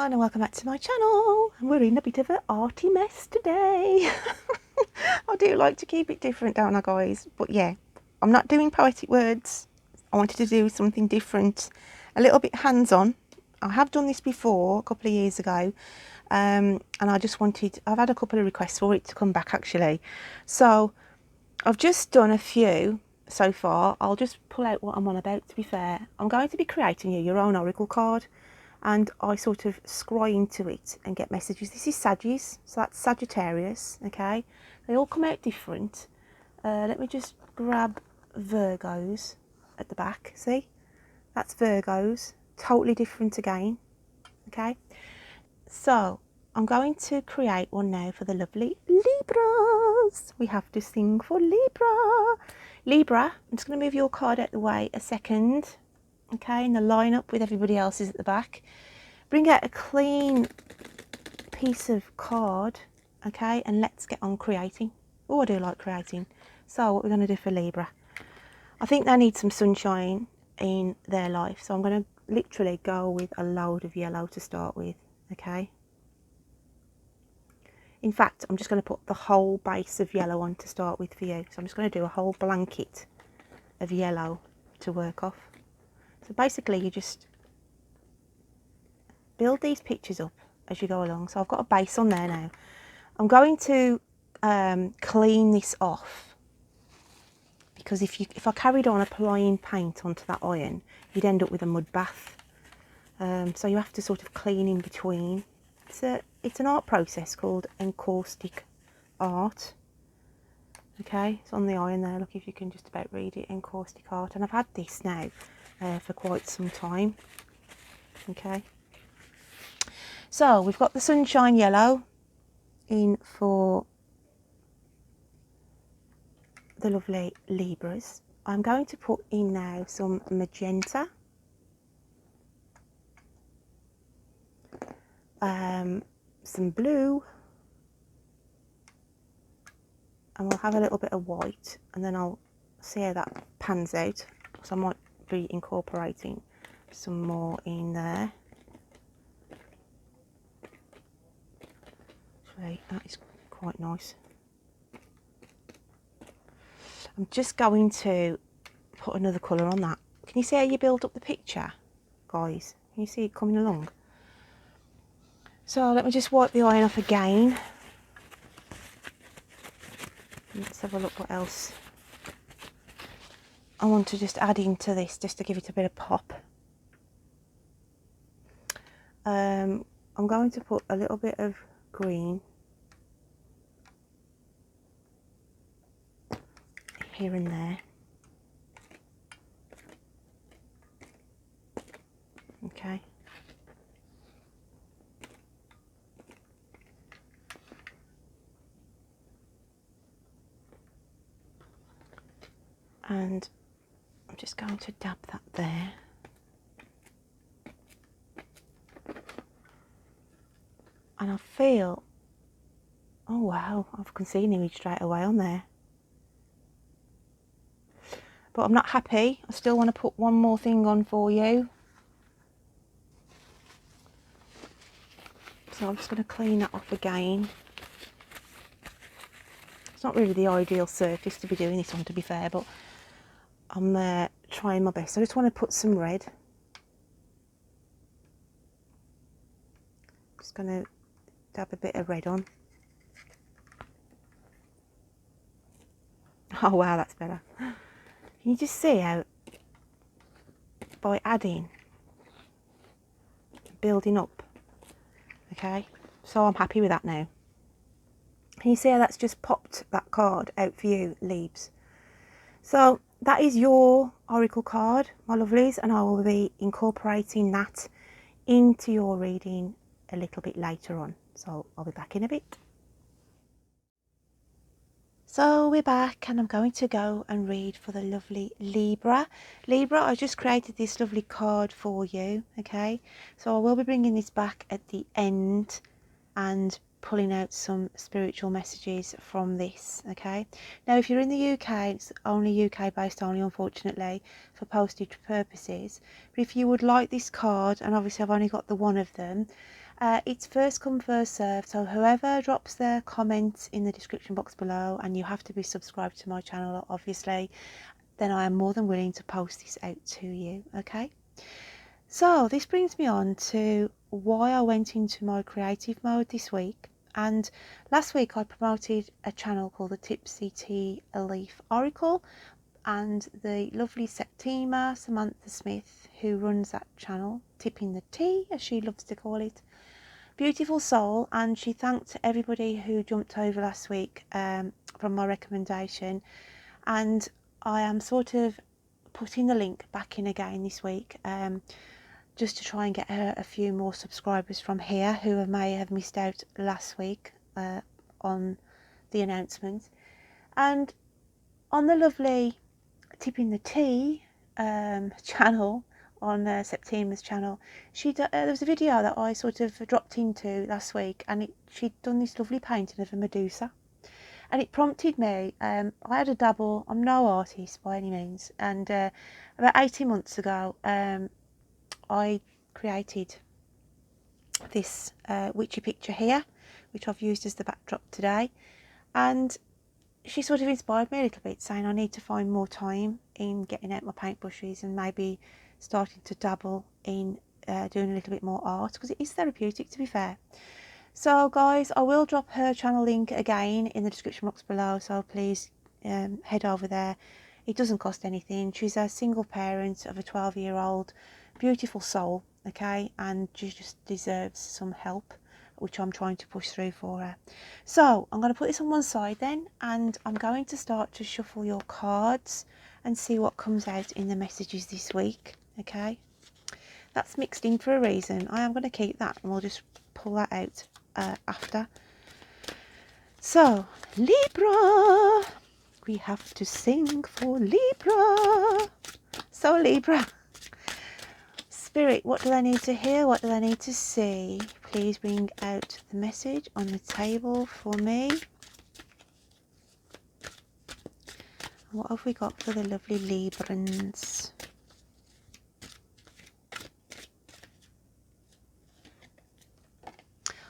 everyone, and welcome back to my channel. We're in a bit of an arty mess today. I do like to keep it different, don't I, guys? But yeah, I'm not doing poetic words. I wanted to do something different, a little bit hands-on. I have done this before a couple of years ago, and I just wanted, I've had a couple of requests for it to come back actually. So I've just done a few so far. I'll just pull out what I'm on about, to be fair. I'm going to be creating you your own oracle card, and I sort of scry into it and get messages. This is Sagittarius, so that's Sagittarius, okay? They all come out different. Let me just grab Virgos at the back, see? That's Virgos, totally different again, okay? So I'm going to create one now for the lovely Libras. We have to sing for Libra. Libra, I'm just going to move your card out the way a second. Okay, and the line up with everybody else's at the back. Bring out a clean piece of card, okay, and let's get on creating. Oh, I do like creating. So what we're going to do for Libra, I think they need some sunshine in their life, so I'm going to literally go with a load of yellow to start with, okay. In fact, I'm just going to put the whole base of yellow on to start with for you. So I'm just going to do a whole blanket of yellow to work off. So basically you just build these pictures up as you go along. So I've got a base on there now. I'm going to clean this off, because if I carried on applying paint onto that iron, you'd end up with a mud bath. So you have to sort of clean in between. It's an art process called encaustic art. Okay, it's on the iron there. Look if you can just about read it, encaustic art. And I've had this now for quite some time. Okay, so we've got the sunshine yellow in for the lovely Libras. I'm going to put in now some magenta, some blue, and we'll have a little bit of white, and then I'll see how that pans out. So I might be incorporating some more in there. Actually, that is quite nice. I'm just going to put another colour on that. Can you see how you build up the picture, guys? Can you see it coming along? So let me just wipe the iron off again. Let's have a look what else I want to just add into this, just to give it a bit of pop. I'm going to put a little bit of green here and there. Okay. And I'm just going to dab that there. And I feel, oh wow, I can see an image straight away on there. But I'm not happy. I still want to put one more thing on for you. So I'm just going to clean that off again. It's not really the ideal surface to be doing this on, to be fair, but I'm trying my best. I just want to put some red. Just going to dab a bit of red on. Oh wow, that's better. Can you just see how by adding, building up, okay? So I'm happy with that now. Can you see how that's just popped that card out for you, Leaves? So that is your oracle card, my lovelies, and I will be incorporating that into your reading a little bit later on. So I'll be back in a bit. So we're back, and I'm going to go and read for the lovely Libra. Libra, I just created this lovely card for you, okay? So I will be bringing this back at the end and pulling out some spiritual messages from this, okay? Now if you're in the UK, it's only UK based only, unfortunately, for postage purposes. But if you would like this card, and obviously I've only got the one of them, It's first come, first served. So whoever drops their comments in the description box below, and you have to be subscribed to my channel, obviously, then I am more than willing to post this out to you. Okay. So this brings me on to why I went into my creative mode this week. And last week I promoted a channel called the Tipsy Tea Leaf Oracle, and the lovely Septima Samantha Smith, who runs that channel, Tipping the Tea as she loves to call it, beautiful soul, and she thanked everybody who jumped over last week from my recommendation, and I am sort of putting the link back in again this week, just to try and get her a few more subscribers from here who may have missed out last week on the announcement. And on the lovely Tipping the Tea channel, on Septima's channel, there was a video that I sort of dropped into last week, and she'd done this lovely painting of a Medusa, and it prompted me. I had a dabble. I'm no artist by any means, and about 18 months ago I created this witchy picture here, which I've used as the backdrop today, and she sort of inspired me a little bit, saying I need to find more time in getting out my paintbrushes and maybe starting to dabble in doing a little bit more art, because it is therapeutic, to be fair. So guys, I will drop her channel link again in the description box below, so please head over there. It doesn't cost anything. She's a single parent of a 12-year-old beautiful soul, okay, and she just deserves some help, which I'm trying to push through for her. So I'm going to put this on one side then, and I'm going to start to shuffle your cards and see what comes out in the messages this week. Okay, that's mixed in for a reason. I am going to keep that, and we'll just pull that out after. So Libra, we have to sing for Libra. So Libra, Spirit, what do I need to hear? What do I need to see? Please bring out the message on the table for me. What have we got for the lovely Librans?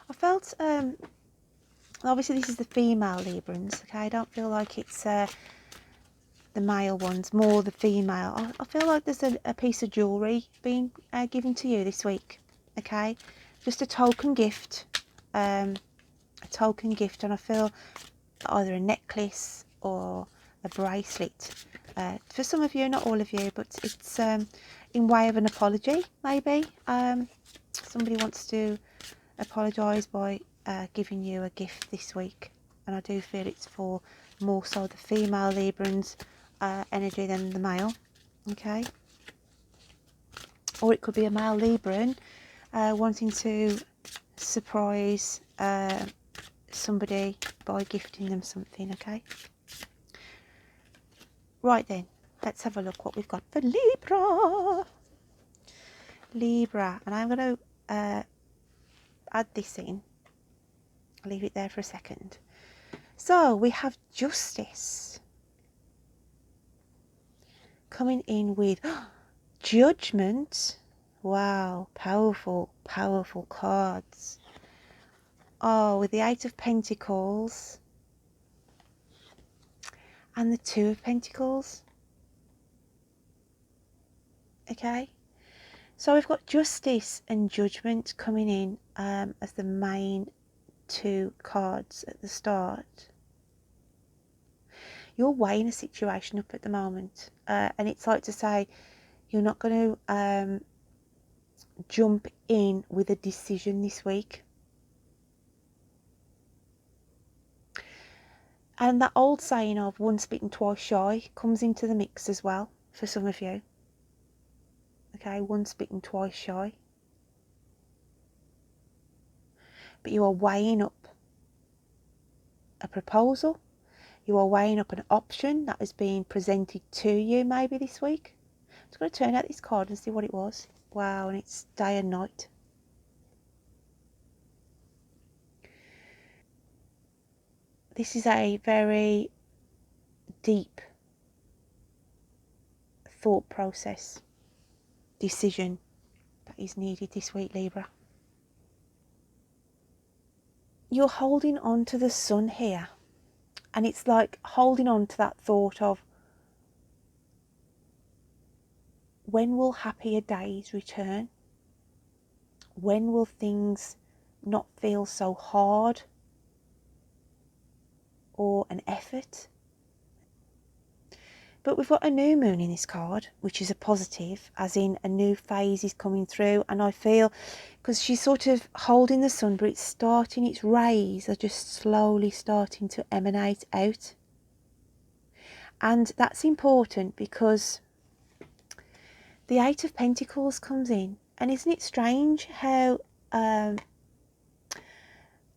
I felt, obviously this is the female Librans, okay? I don't feel like it's the male ones, more the female. I feel like there's a piece of jewellery being given to you this week, okay? Just a token gift, and I feel either a necklace or a bracelet. For some of you, not all of you, but it's in way of an apology, maybe. Somebody wants to apologise by giving you a gift this week, and I do feel it's for more so the female Librans energy than the male, okay? Or it could be a male Libran wanting to surprise somebody by gifting them something, okay? Right then, let's have a look what we've got for Libra, and I'm going to add this in. I'll leave it there for a second. So we have Justice coming in with Judgment. Wow, powerful, powerful cards. Oh, with the Eight of Pentacles and the Two of Pentacles. Okay, so we've got Justice and Judgment coming in as the main two cards at the start. You're weighing a situation up at the moment, and it's like to say you're not going to jump in with a decision this week. And that old saying of once bitten twice shy comes into the mix as well for some of you. Okay, once bitten twice shy. But you are weighing up a proposal. You are weighing up an option that is being presented to you maybe this week. I'm just going to turn out this card and see what it was. Wow, and it's day and night. This is a very deep thought process, decision that is needed this week, Libra. you're holding on to the sun here. And it's like holding on to that thought of, when will happier days return? When will things not feel so hard or an effort? But we've got a new moon in this card, which is a positive, as in a new phase is coming through. And I feel, because she's sort of holding the sun, but it's starting, its rays are just slowly starting to emanate out. And that's important because the Eight of Pentacles comes in. And isn't it strange how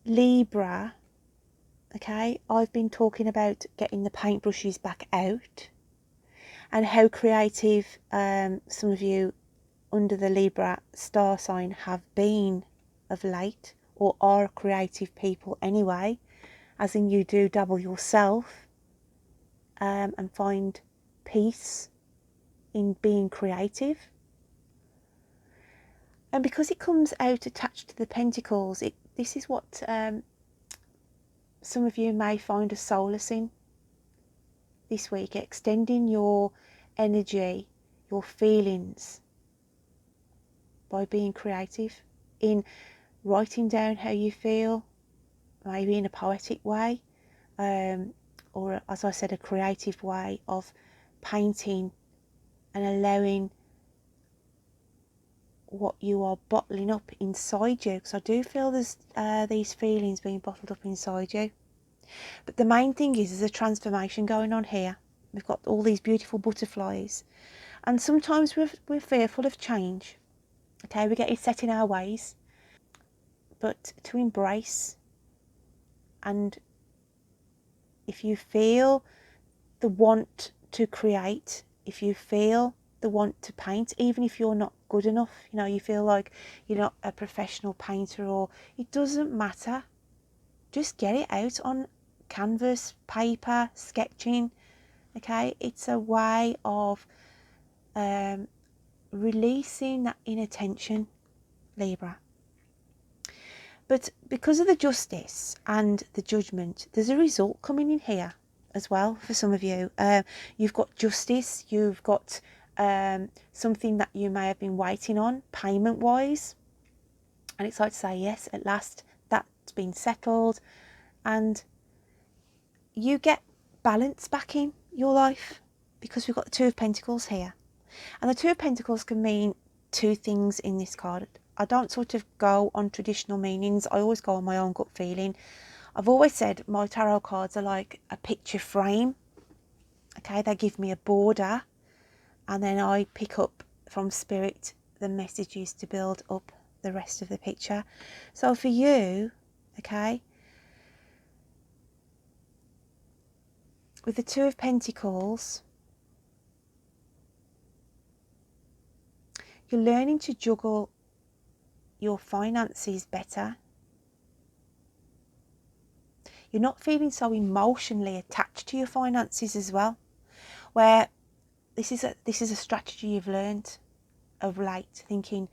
Libra, okay, I've been talking about getting the paintbrushes back out, and how creative some of you under the Libra star sign have been of late, or are creative people anyway, as in you do dabble yourself and find peace in being creative. And because it comes out attached to the Pentacles, this is what some of you may find a solace in this week, extending your energy, your feelings, by being creative, in writing down how you feel, maybe in a poetic way, or as I said, a creative way of painting and allowing what you are bottling up inside you, because I do feel there's these feelings being bottled up inside you. But the main thing is there's a transformation going on here. We've got all these beautiful butterflies, and sometimes we're fearful of change. Okay, we get set in our ways, but to embrace, and if you feel the want to create, if you feel the want to paint, even if you're not good enough, you know, you feel like you're not a professional painter, or it doesn't matter, just get it out on canvas, paper, sketching. Okay, it's a way of releasing that inner tension, Libra. But because of the justice and the judgment, there's a result coming in here as well for some of you. You've got justice, you've got something that you may have been waiting on payment wise, and it's like to say, yes, at last that's been settled, and you get balance back in your life, because we've got the Two of Pentacles here. And the Two of Pentacles can mean two things in this card. I don't sort of go on traditional meanings. I always go on my own gut feeling. I've always said my tarot cards are like a picture frame. Okay, they give me a border, and then I pick up from spirit the messages to build up the rest of the picture. So for you, okay, with the Two of Pentacles, you're learning to juggle your finances better. You're not feeling so emotionally attached to your finances as well, where this is a strategy you've learned of late, thinking,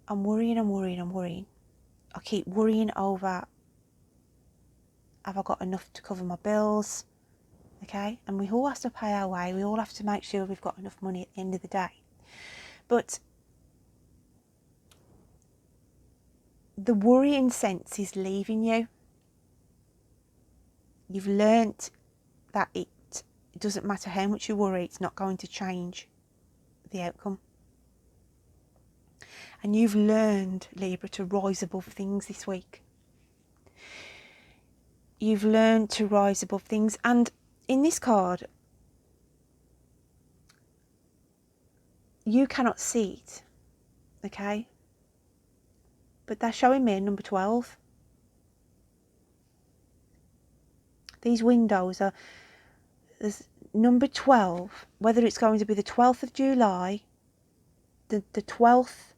I'm worrying. I keep worrying over, have I got enough to cover my bills? Okay, and we all have to pay our way. We all have to make sure we've got enough money at the end of the day. But the worrying sense is leaving you. You've learnt that it doesn't matter how much you worry, it's not going to change the outcome. And you've learned, Libra, to rise above things this week. You've learned to rise above things. And in this card, you cannot see it, okay? But they're showing me a number 12. These windows are, there's number 12, whether it's going to be the 12th of July, the 12th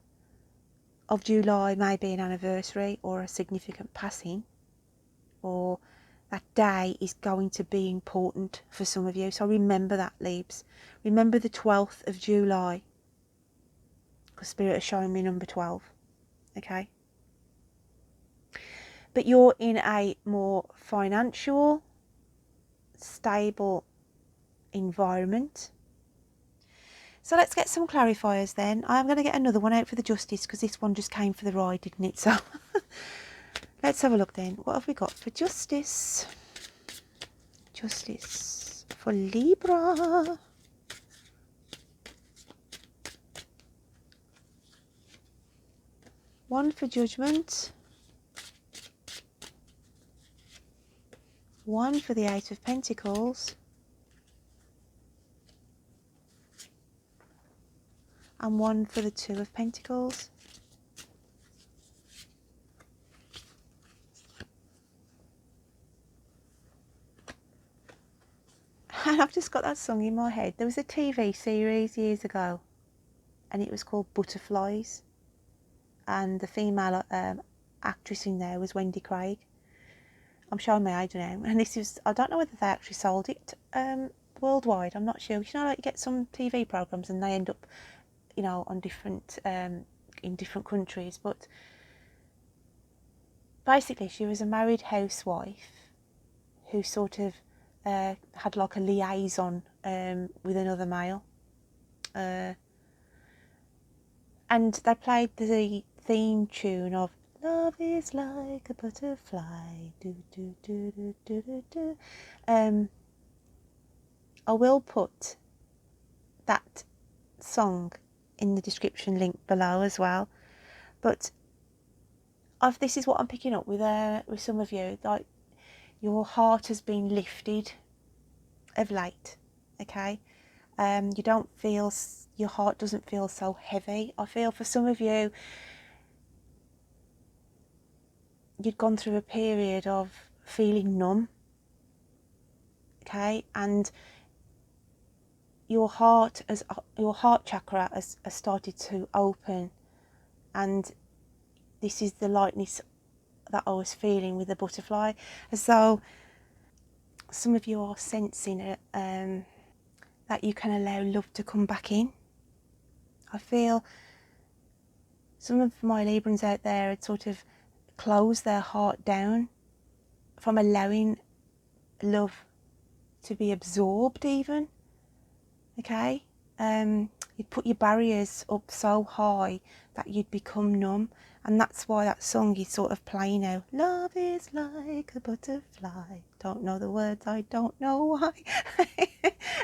of July may be an anniversary or a significant passing, or that day is going to be important for some of you. So remember that, Libs. Remember the 12th of July, because Spirit is showing me number 12. okay? But you're in a more financial, stable environment. So let's get some clarifiers then. I'm going to get another one out for the Justice because this one just came for the ride, didn't it? So let's have a look then. What have we got for Justice? Justice for Libra. One for Judgment. One for the Eight of Pentacles. And one for the Two of Pentacles. And I've just got that song in my head. There was a TV series years ago and it was called Butterflies, and the female actress in there was Wendy Craig. I'm showing my age now, and this is, I don't know whether they actually sold it worldwide, I'm not sure. You know, like you get some TV programs and they end up, you know, on different in different countries, but basically she was a married housewife who sort of had like a liaison with another male, and they played the theme tune of "Love is like a butterfly." Do, do, do, do, do, do, do. I will put that song in the description link below as well. But this is what I'm picking up with some of you. Like, your heart has been lifted of late, okay? You don't feel, your heart doesn't feel so heavy. I feel for some of you, you'd gone through a period of feeling numb, okay? And your heart chakra has started to open, and this is the lightness that I was feeling with the butterfly, as though some of you are sensing it, that you can allow love to come back in. I feel some of my Librans out there had sort of closed their heart down from allowing love to be absorbed even, okay? You'd put your barriers up so high that you'd become numb, and that's why that song is sort of playing now. Love is like a butterfly. Don't know the words, I don't know why.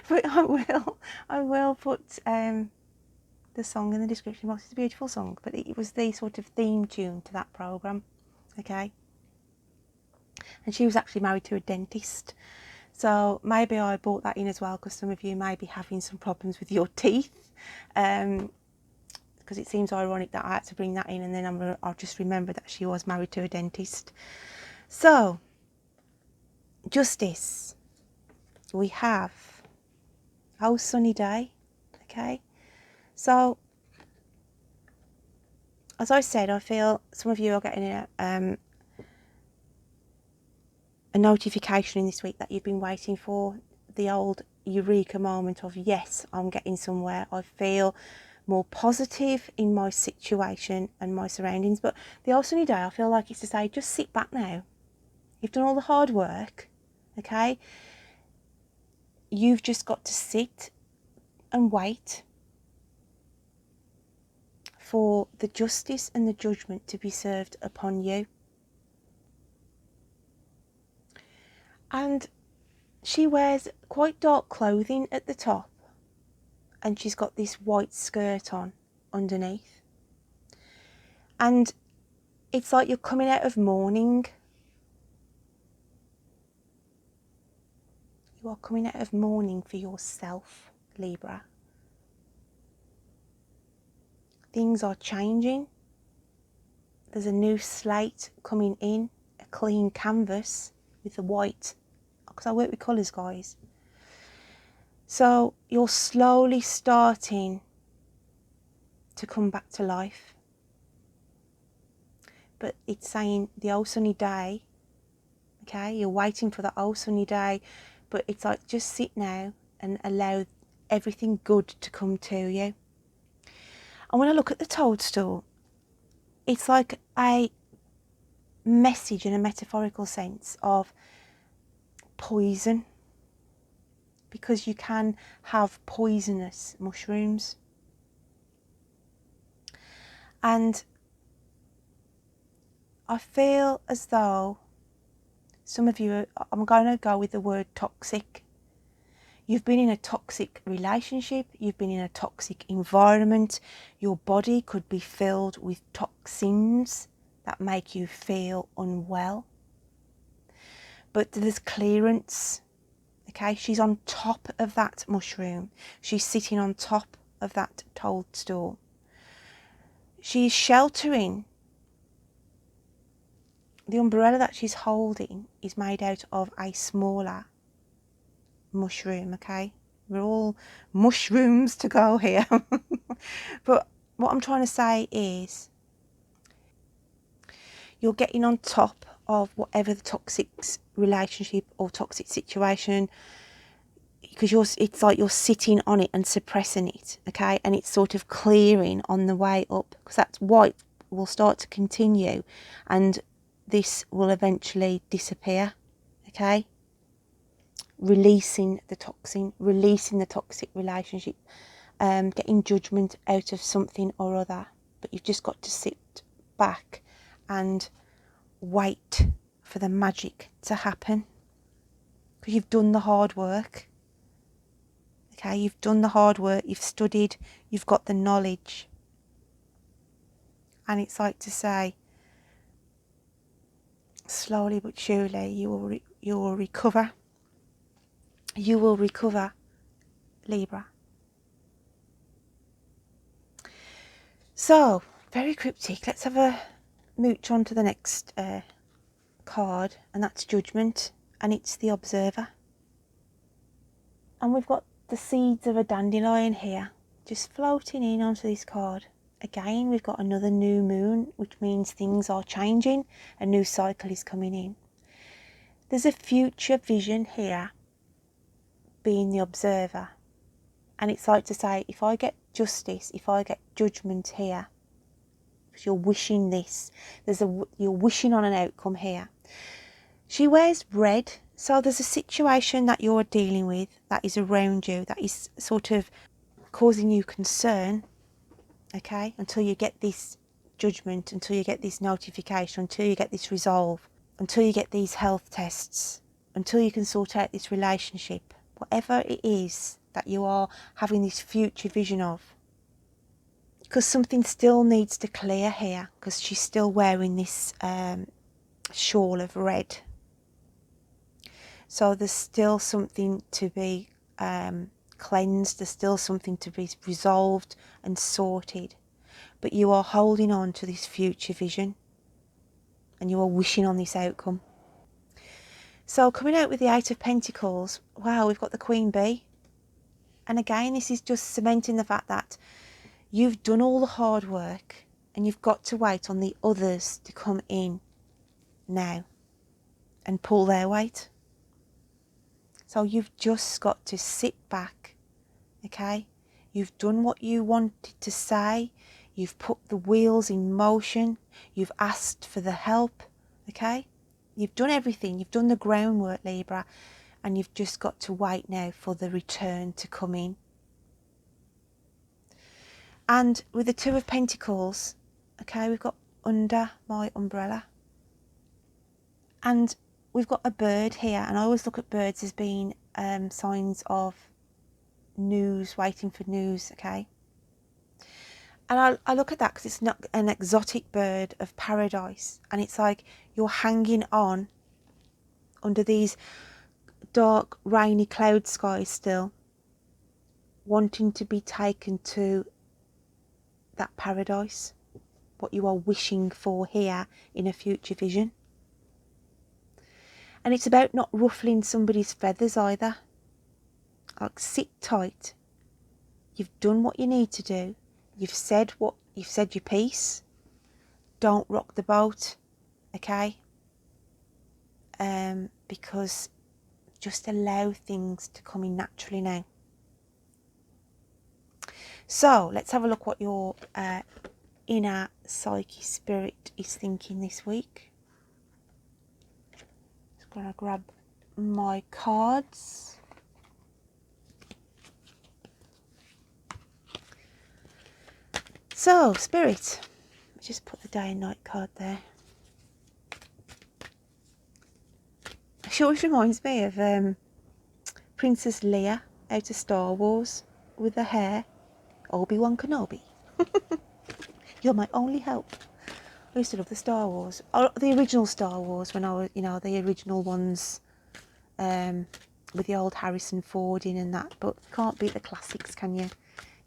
But I will put the song in the description box. It's a beautiful song, but it was the sort of theme tune to that programme, okay? And she was actually married to a dentist. So maybe I brought that in as well, because some of you may be having some problems with your teeth. Because it seems ironic that I had to bring that in, and then I'll just remember that she was married to a dentist. So, Justice. We have Oh Sunny Day, okay? So, as I said, I feel some of you are getting a notification in this week that you've been waiting for, the old eureka moment of, yes, I'm getting somewhere. I feel more positive in my situation and my surroundings. But the Oh Sunny Day, I feel like it's to say, just sit back now. You've done all the hard work, okay? You've just got to sit and wait for the justice and the judgment to be served upon you. And she wears quite dark clothing at the top, and she's got this white skirt on underneath. And it's like you're coming out of mourning. You are coming out of mourning for yourself, Libra. Things are changing. There's a new slate coming in, a clean canvas with the white, because I work with colours, guys. So you're slowly starting to come back to life. But it's saying the Oh Sunny Day, okay? You're waiting for the Oh Sunny Day, but it's like, just sit now and allow everything good to come to you. And when I look at the toadstool, it's like a message in a metaphorical sense of poison, because you can have poisonous mushrooms. And I feel as though some of you, I'm going to go with the word toxic. You've been in a toxic relationship, you've been in a toxic environment, your body could be filled with toxins that make you feel unwell. But there's clearance, okay? She's on top of that mushroom. She's sitting on top of that toadstool. She's sheltering. The umbrella that she's holding is made out of a smaller mushroom, okay? We're all mushrooms to go here. But what I'm trying to say is you're getting on top of whatever the toxic relationship or toxic situation, because it's like you're sitting on it and suppressing it, okay? And it's sort of clearing on the way up, because that's what will start to continue, and this will eventually disappear, okay? Releasing the toxin, releasing the toxic relationship, getting judgment out of something or other. But you've just got to sit back and wait for the magic to happen, because you've done the hard work. Okay, you've done the hard work, you've studied, you've got the knowledge. And it's like to say, slowly but surely, you will recover. You will recover, Libra. So, very cryptic. Let's have a mooch on to the next card, and that's Judgment, and it's the Observer. And we've got the seeds of a dandelion here, just floating in onto this card. Again, we've got another new moon, which means things are changing, a new cycle is coming in. There's a future vision here, being the observer. And it's like to say, if I get justice, if I get judgment here, because you're wishing this, you're wishing on an outcome here. She wears red, so there's a situation that you're dealing with that is around you, that is sort of causing you concern, okay, until you get this judgment, until you get this notification, until you get this resolve, until you get these health tests, until you can sort out this relationship, whatever it is that you are having this future vision of. Because something still needs to clear here, because she's still wearing this shawl of red. So there's still something to be cleansed, there's still something to be resolved and sorted. But you are holding on to this future vision, and you are wishing on this outcome. So coming out with the Eight of Pentacles, wow, we've got the Queen Bee. And again, this is just cementing the fact that you've done all the hard work, and you've got to wait on the others to come in now and pull their weight. So you've just got to sit back, okay? You've done what you wanted to say. You've put the wheels in motion. You've asked for the help, okay? You've done everything. You've done the groundwork, Libra, and you've just got to wait now for the return to come in. And with the Two of Pentacles, okay, we've got under my umbrella. And we've got a bird here, and I always look at birds as being signs of news, waiting for news, okay? And I look at that because it's not an exotic bird of paradise, and it's like you're hanging on under these dark, rainy cloud skies still, wanting to be taken to that paradise, what you are wishing for here in a future vision. And it's about not ruffling somebody's feathers either. Like, sit tight. You've done what you need to do. You've said your piece. Don't rock the boat, okay? Because just allow things to come in naturally now. So let's have a look what your inner psyche spirit is thinking this week. Just gonna grab my cards. So, Spirit, just put the day and night card there. She always reminds me of Princess Leia out of Star Wars with the hair. Obi-Wan Kenobi. You're my only hope. I used to love the Star Wars. Oh, the original Star Wars when I was, the original ones with the old Harrison Ford in and that. But you can't beat the classics, can you?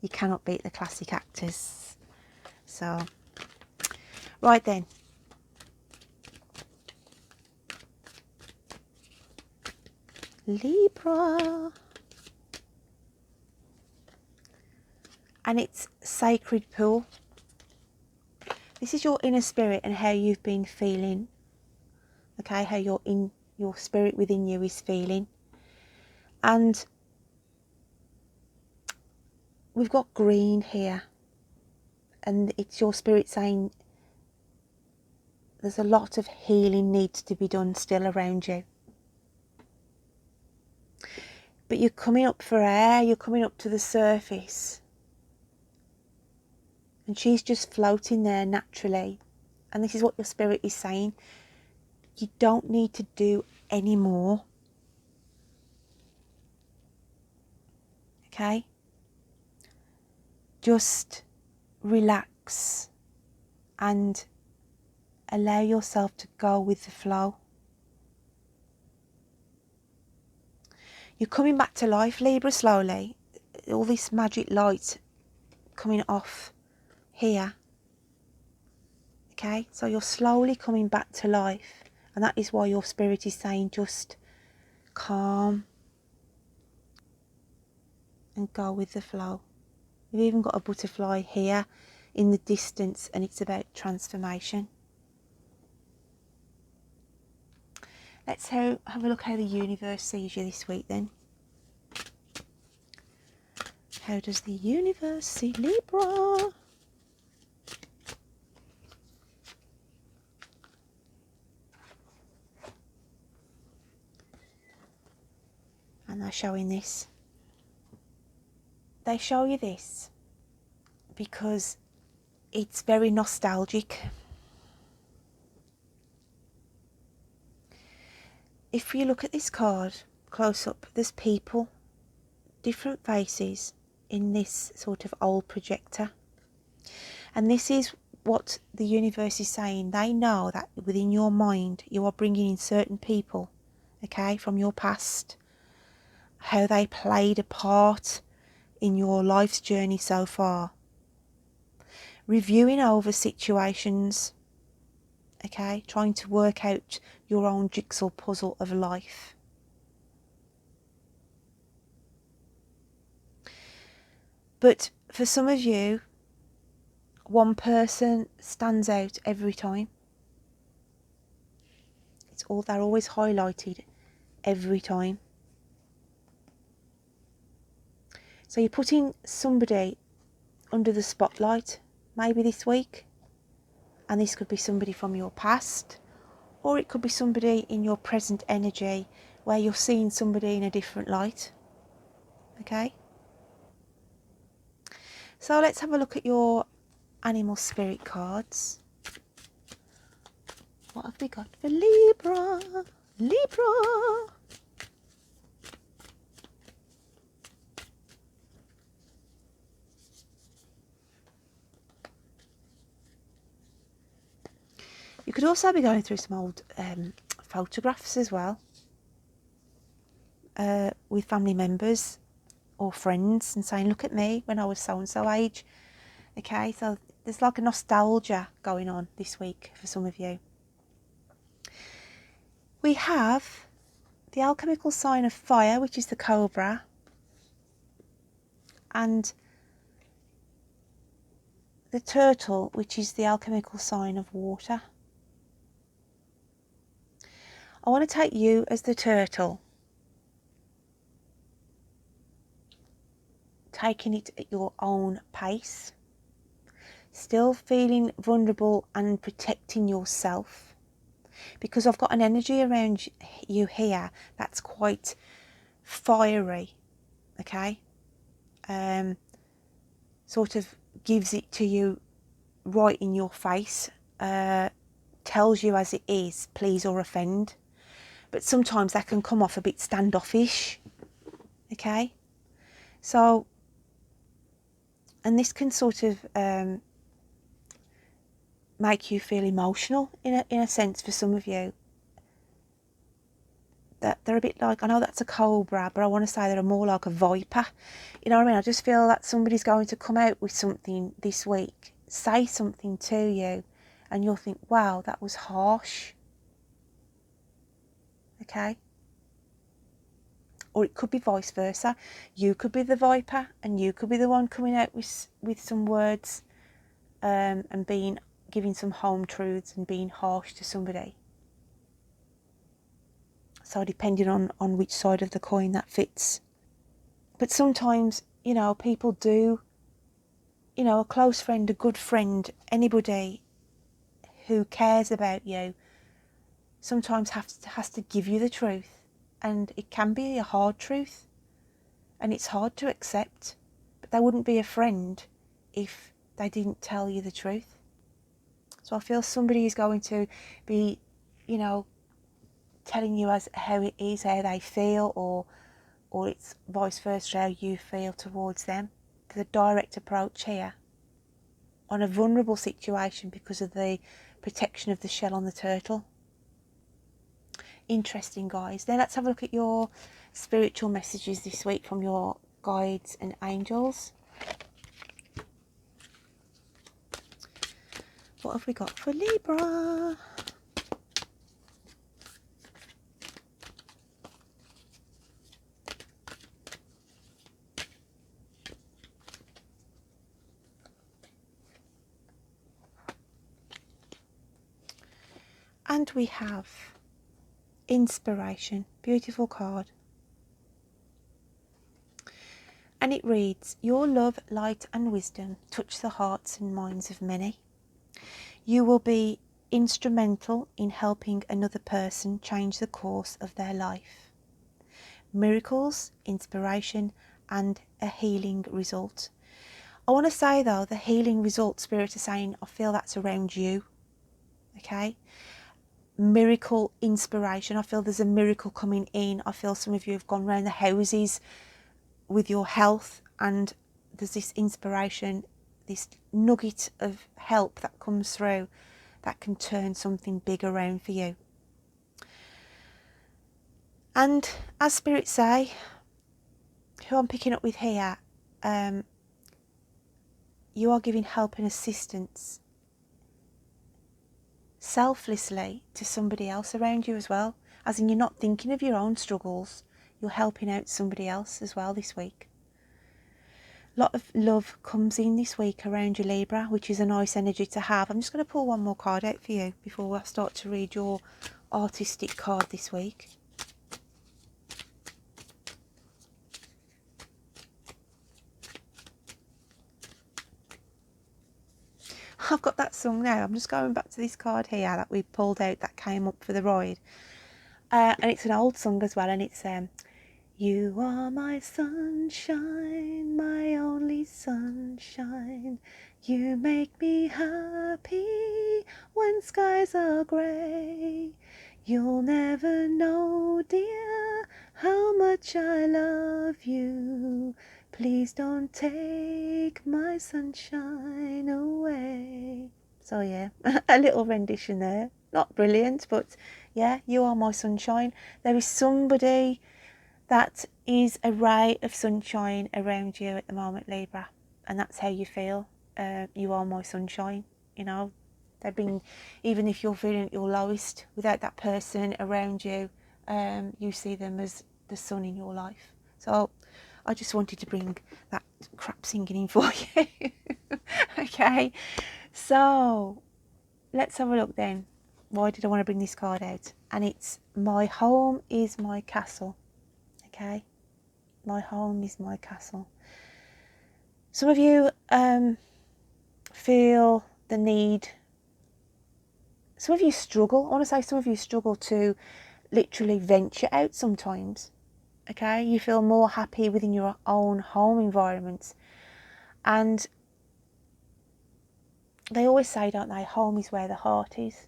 You cannot beat the classic actors. So, right then. Libra. And it's Sacred Pool. This is your inner spirit and how you've been feeling. Okay, how your spirit within you is feeling. And we've got green here. And it's your spirit saying there's a lot of healing needs to be done still around you. But you're coming up for air, you're coming up to the surface. And she's just floating there naturally. And this is what your spirit is saying. You don't need to do any more. Okay? Just relax and allow yourself to go with the flow. You're coming back to life, Libra, slowly. All this magic light coming off here. Okay, so you're slowly coming back to life. And that is why your spirit is saying just calm and go with the flow. You've even got a butterfly here in the distance, and it's about transformation. Let's have a look how the universe sees you this week then. How does the universe see Libra? And they're showing this. They show you this because it's very nostalgic. If you look at this card close up, there's people, different faces in this sort of old projector. And this is what the universe is saying. They know that within your mind you are bringing in certain people, okay, from your past, how they played a part in your life's journey so far. Reviewing over situations, okay, trying to work out your own jigsaw puzzle of life. But for some of you, one person stands out every time. They're always highlighted every time. So you're putting somebody under the spotlight, maybe this week. And this could be somebody from your past, or it could be somebody in your present energy where you're seeing somebody in a different light. Okay? So let's have a look at your animal spirit cards. What have we got for Libra? Libra! You could also be going through some old photographs as well with family members or friends and saying, look at me when I was so-and-so age. Okay, so there's like a nostalgia going on this week for some of you. We have the alchemical sign of fire, which is the cobra, and the turtle, which is the alchemical sign of water. I want to take you as the turtle, taking it at your own pace, still feeling vulnerable and protecting yourself, because I've got an energy around you here that's quite fiery, okay? Sort of gives it to you right in your face, tells you as it is, please or offend. But sometimes that can come off a bit standoffish, okay? So, and this can sort of make you feel emotional in a sense for some of you. That they're a bit like, I know that's a cobra, but I want to say they're more like a viper. You know what I mean? I just feel that somebody's going to come out with something this week, say something to you, and you'll think, wow, that was harsh. Okay? Or it could be vice versa. You could be the viper and you could be the one coming out with some words and giving some home truths and being harsh to somebody. So depending on which side of the coin that fits. But sometimes, you know, people do, you know, a close friend, a good friend, anybody who cares about you sometimes has to give you the truth. And it can be a hard truth. And it's hard to accept. But they wouldn't be a friend if they didn't tell you the truth. So I feel somebody is going to be, you know, telling you as how it is, how they feel, or it's vice versa, how you feel towards them. There's a direct approach here on a vulnerable situation because of the protection of the shell on the turtle. Interesting, guys. Then let's have a look at your spiritual messages this week from your guides and angels. What have we got for Libra? And we have inspiration. Beautiful card. And it reads, your love, light and wisdom touch the hearts and minds of many. You will be instrumental in helping another person change the course of their life. Miracles, inspiration and a healing result. I want to say though, the healing result, Spirit is saying, I feel that's around you. Okay? Miracle, inspiration. I feel there's a miracle coming in. I feel some of you have gone around the houses with your health and there's this inspiration, this nugget of help that comes through that can turn something big around for you. And as spirits say, who I'm picking up with here, you are giving help and assistance selflessly to somebody else around you as well. As in, you're not thinking of your own struggles, you're helping out somebody else as well this week. A lot of love comes in this week around you, Libra, which is a nice energy to have. I'm just going to pull one more card out for you before I start to read your artistic card this week. I've got that song now. I'm just going back to this card here that we pulled out that came up for the ride. And it's an old song as well, and it's you are my sunshine, my only sunshine. You make me happy when skies are grey. You'll never know, dear, how much I love you. Please don't take my sunshine away. So yeah, a little rendition there. Not brilliant, but yeah, you are my sunshine. There is somebody that is a ray of sunshine around you at the moment, Libra, and that's how you feel. You are my sunshine, you know. They bring, even if you're feeling at your lowest, without that person around you, you see them as the sun in your life. So I just wanted to bring that crap singing in for you. Okay, so let's have a look then. Why did I want to bring this card out? And it's my home is my castle. Okay, my home is my castle. Some of you feel the need. Some of you struggle, I want to say some of you struggle to literally venture out sometimes. Okay, you feel more happy within your own home environment. And they always say, don't they, home is where the heart is.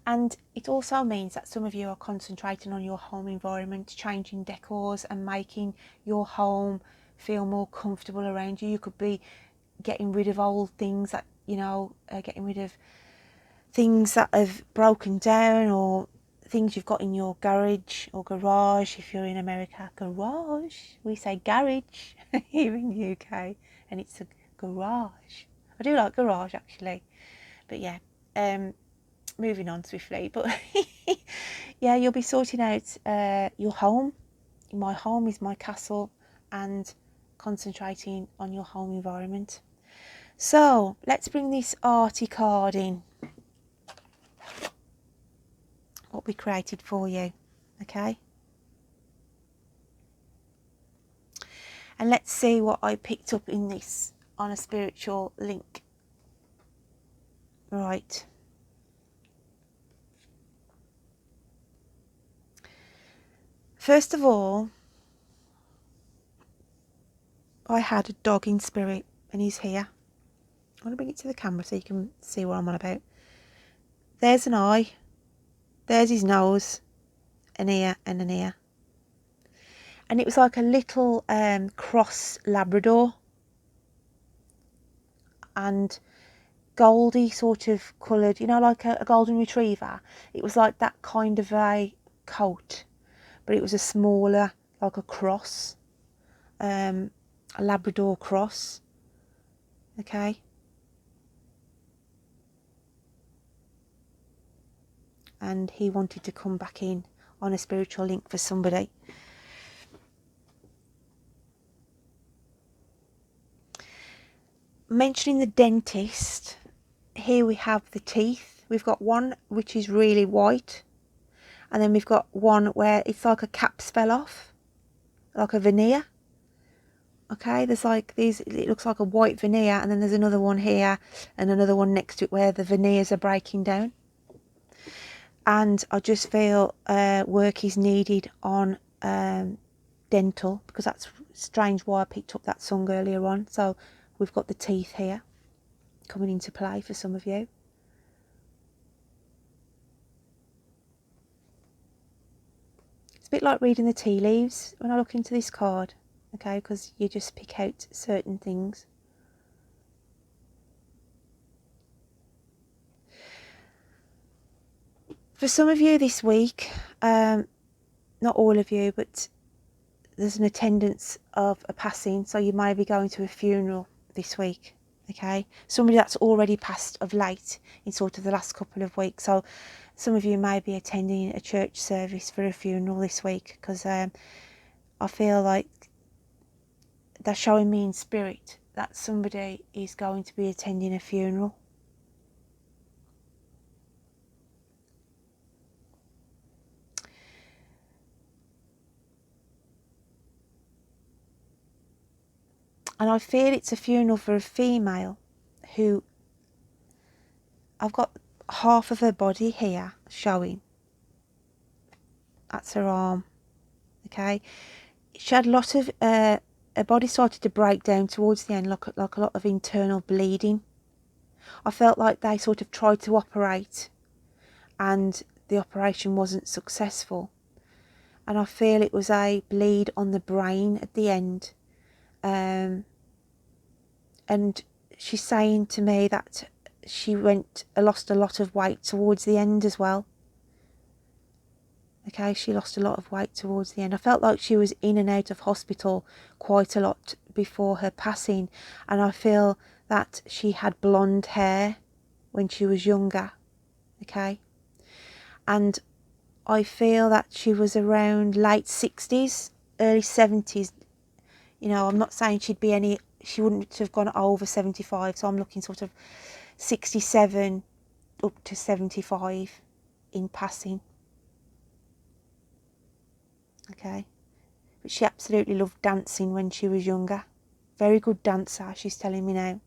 And it also means that some of you are concentrating on your home environment, changing decors and making your home feel more comfortable around you. You could be getting rid of old things that, getting rid of things that have broken down, or things you've got in your garage or garage. If you're in America, garage. We say garage here in the UK, and it's a garage. I do like garage actually, but yeah. Moving on swiftly, but yeah, you'll be sorting out your home. My home is my castle, and concentrating on your home environment. So let's bring this arty card in, what we created for you, okay? And let's see what I picked up in this on a spiritual link. Right. First of all, I had a dog in spirit, and he's here. I want to bring it to the camera so you can see what I'm on about. There's an eye, there's his nose, an ear and an ear. And it was like a little cross Labrador, and goldy sort of coloured, like a golden retriever. It was like that kind of a coat, but it was a smaller, like a cross, a Labrador cross, okay? And he wanted to come back in on a spiritual link for somebody. Mentioning the dentist, here we have the teeth. We've got one which is really white, and then we've got one where it's like a caps fell off, like a veneer. Okay, there's like these, it looks like a white veneer, and then there's another one here and another one next to it where the veneers are breaking down. And I just feel work is needed on dental, because that's strange why I picked up that song earlier on. So we've got the teeth here coming into play for some of you. It's a bit like reading the tea leaves when I look into this card, okay, because you just pick out certain things. For some of you this week, not all of you, but there's an attendance of a passing, so you may be going to a funeral this week, okay? Somebody that's already passed of late in sort of the last couple of weeks. So some of you may be attending a church service for a funeral this week, because I feel like they're showing me in spirit that somebody is going to be attending a funeral. And I feel it's a funeral for a female who, I've got half of her body here showing. That's her arm, okay? She had a lot of, her body started to break down towards the end, like a lot of internal bleeding. I felt like they sort of tried to operate and the operation wasn't successful. And I feel it was a bleed on the brain at the end. And she's saying to me that she lost a lot of weight towards the end as well. Okay, she lost a lot of weight towards the end. I felt like she was in and out of hospital quite a lot before her passing. And I feel that she had blonde hair when she was younger. Okay. And I feel that she was around late 60s, early 70s. I'm not saying she wouldn't have gone over 75. So I'm looking sort of 67 up to 75 in passing. Okay, but she absolutely loved dancing when she was younger. Very good dancer, she's telling me now.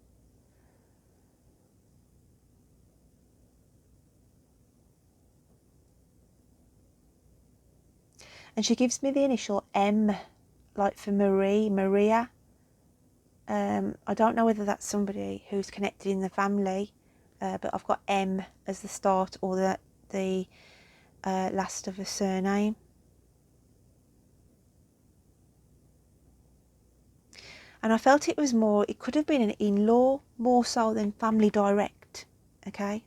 And she gives me the initial M, like for Maria. I don't know whether that's somebody who's connected in the family, but I've got M as the start or the last of a surname. And I felt it was more, it could have been an in-law more so than family direct, okay?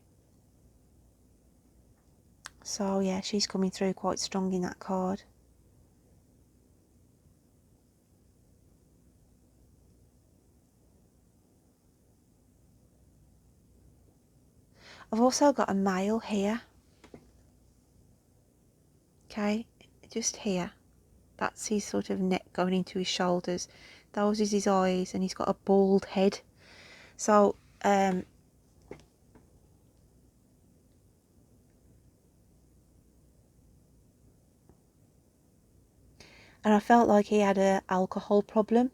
So yeah, she's coming through quite strong in that card. I've also got a male here, okay, just here. That's his sort of neck going into his shoulders. Those is his eyes, and he's got a bald head. So, and I felt like he had a alcohol problem,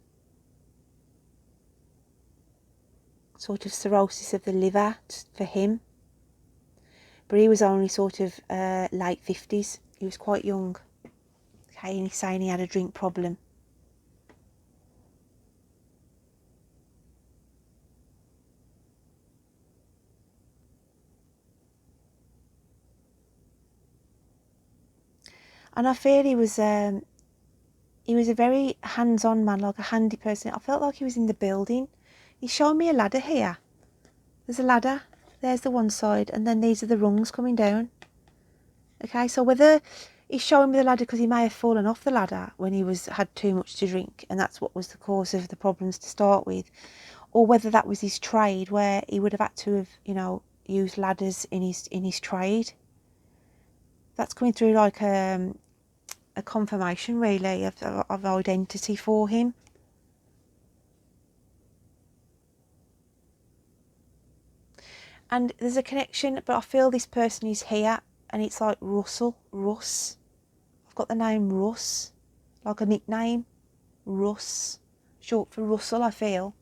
sort of cirrhosis of the liver for him. But he was only sort of late 50s. He was quite young. Okay, and he's saying he had a drink problem. And I feel he was a very hands-on man, like a handy person. I felt like he was in the building. He's showing me a ladder here. There's a ladder. There's the one side, and then these are the rungs coming down. Okay, so whether he's showing me the ladder because he may have fallen off the ladder when he had too much to drink, and that's what was the cause of the problems to start with, or whether that was his trade, where he would have had to have, you know, used ladders in his trade. That's coming through like a confirmation, really, of identity for him. And there's a connection, but I feel this person is here, and it's like Russ. I've got the name Russ, like a nickname, Russ, short for Russell, I feel,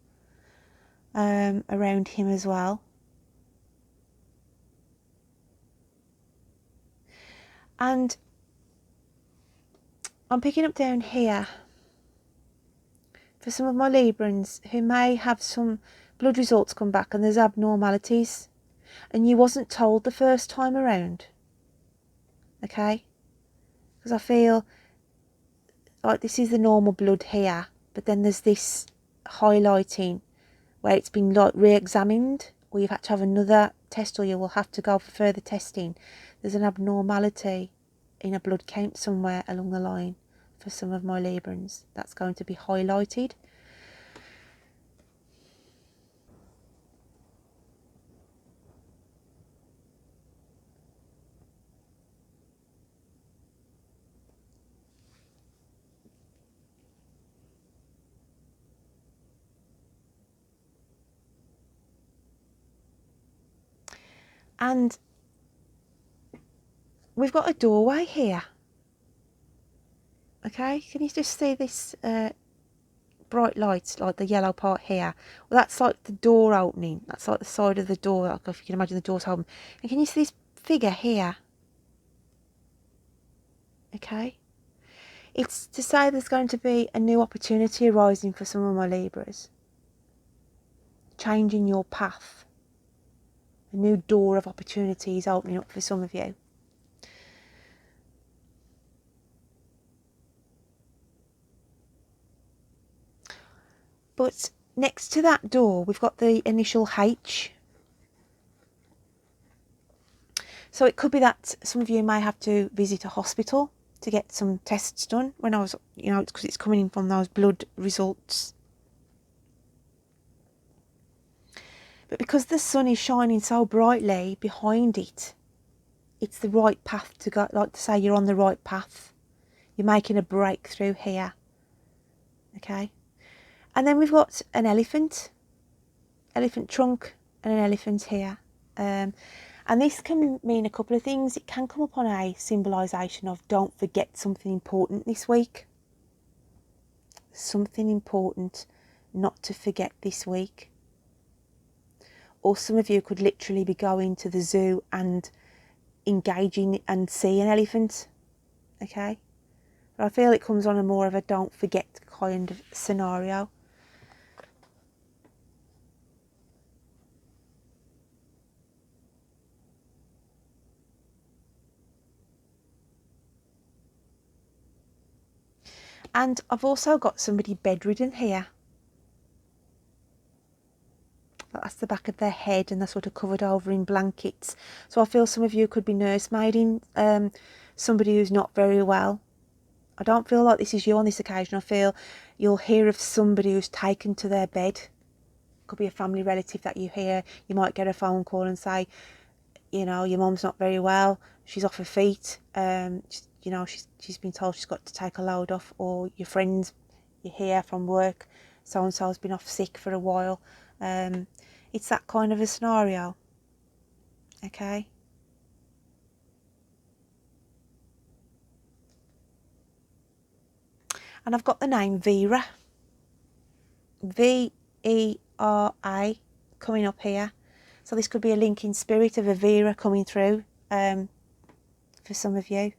around him as well. And I'm picking up down here for some of my Librans who may have some blood results come back and there's abnormalities, and you wasn't told the first time around, okay? Because I feel like this is the normal blood here, but then there's this highlighting where it's been like re-examined, or you've had to have another test, or you will have to go for further testing. There's an abnormality in a blood count somewhere along the line for some of my Librans. That's going to be highlighted. And we've got a doorway here. Okay, can you just see this bright light, like the yellow part here? Well, that's like the door opening. That's like the side of the door, like if you can imagine the door's open. And can you see this figure here? Okay. It's to say there's going to be a new opportunity arising for some of my Libras. Changing your path. A new door of opportunities opening up for some of you. But next to that door, we've got the initial H. So it could be that some of you may have to visit a hospital to get some tests done when I was, you know, because it's coming in from those blood results. But because the sun is shining so brightly behind it, it's the right path to go, like to say you're on the right path. You're making a breakthrough here. Okay? And then we've got an elephant trunk and an elephant here. And this can mean a couple of things. It can come up on a symbolisation of don't forget something important this week. Something important not to forget this week. Or some of you could literally be going to the zoo and engaging and see an elephant, okay? But I feel it comes on a more of a don't forget kind of scenario. And I've also got somebody bedridden here. That's the back of their head, and they're sort of covered over in blankets. So I feel some of you could be nursemaiding somebody who's not very well. I don't feel like this is you on this occasion. I feel you'll hear of somebody who's taken to their bed. Could be a family relative that you hear. You might get a phone call and say, you know, your mum's not very well. She's off her feet. You know, she's been told she's got to take a load off. Or your friends, you hear from work, so and so's been off sick for a while. It's that kind of a scenario. Okay. And I've got the name Vera. Vera coming up here. So this could be a link in spirit of a Vera coming through for some of you.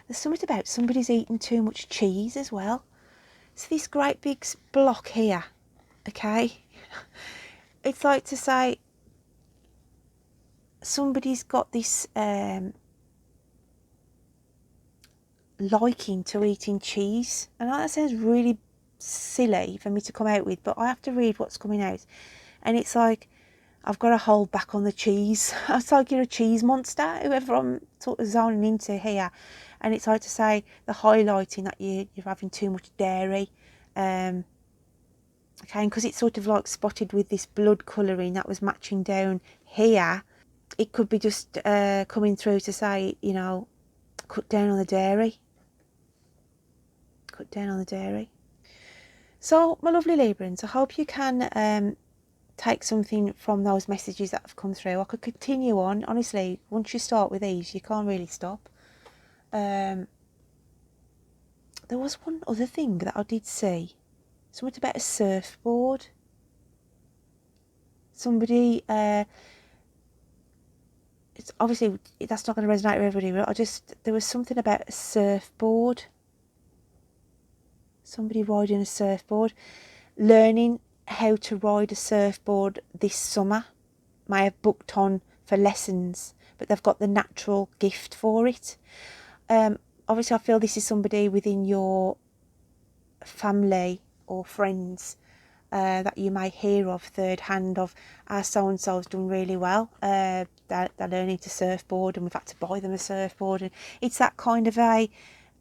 There's something about somebody's eating too much cheese as well. So this great big block here, okay? It's like to say somebody's got this liking to eating cheese. And that sounds really silly for me to come out with, but I have to read what's coming out. And it's like, I've got to hold back on the cheese. It's like you're a cheese monster, whoever I'm sort of zoning into here. And it's like to say the highlighting that you're having too much dairy. Okay, and because it's sort of like spotted with this blood colouring that was matching down here, it could be just coming through to say, you know, cut down on the dairy. Cut down on the dairy. So, my lovely Librans, I hope you can take something from those messages that have come through. I could continue on. Honestly, once you start with these, you can't really stop. There was one other thing that I did see. Something about a surfboard. Somebody, it's obviously, that's not going to resonate with everybody, but there was something about a surfboard. Somebody riding a surfboard. Learning how to ride a surfboard this summer. May have booked on for lessons, but they've got the natural gift for it. Obviously, I feel this is somebody within your family or friends that you may hear of third hand of, so-and-so's done really well. They're learning to surfboard and we've had to buy them a surfboard. And it's that kind of a,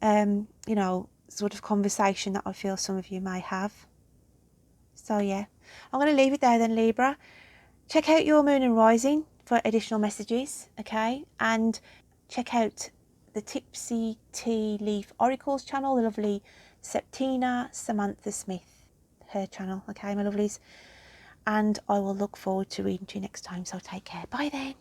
you know, sort of conversation that I feel some of you may have. So yeah, I'm going to leave it there then, Libra. Check out your moon and rising for additional messages, okay? And check out the Tipsy Tea Leaf Oracles channel, the lovely Septina Samantha Smith, her channel, okay, my lovelies? And I will look forward to reading to you next time, so take care. Bye then.